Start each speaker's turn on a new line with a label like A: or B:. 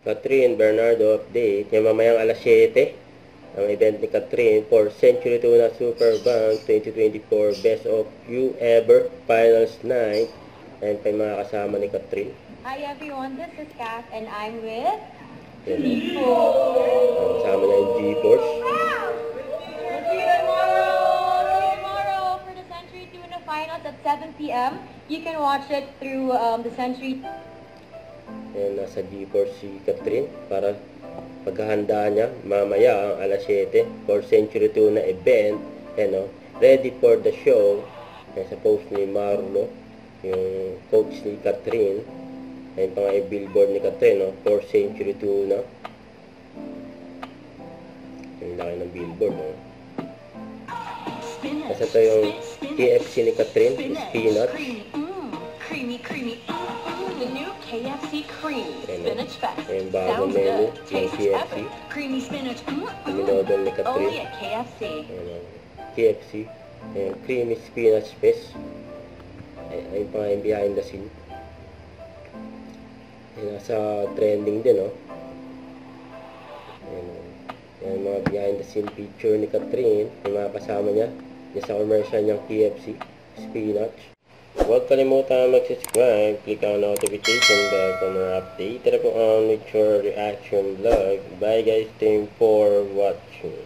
A: Catherine Bernardo update. Yung mamayang alas 7, ang event ni Catherine for Century Tuna Super Bank 2024 Best of You Ever Finals Night. Ayan pa yung mga kasama ni Catherine.
B: Hi everyone, this is Kath and I'm with
A: G-Force. Kasama niya yung G-Force.
B: We'll see you tomorrow for the Century Tuna Finals at 7 p.m. You can watch it through the Century.
A: Ayan, nasa G-Force si Catherine para paghahanda niya mamaya ang alas 7 for Century Tuna event. Ayan, ready for the show. Ayan, sa post ni Marlo, yung coach ni Catherine. Ayan pa nga yung billboard ni Catherine, for Century Tuna. Yung laki ng billboard. Kasi ito yung KFC ni Catherine, spinach.
C: Creamy. The new KFC cream spinach fest.
A: Yung bagong menu ng KFC.
C: Creamy spinach.
A: Minodol ni Catherine.
C: Only at KFC.
A: KFC. Yung creamy spinach fest. Ayun pa nga yung behind the scene. Yung nasa trending din, Yan mga behind the scene picture ni Catherine. Yung mga kasama niya. Yung sa commercial niyang KFC spinach. Huwag kalimutan mag-subscribe, click ang notification bell for more update. Tara po on with your reaction vlog. Bye guys, thank you for watching.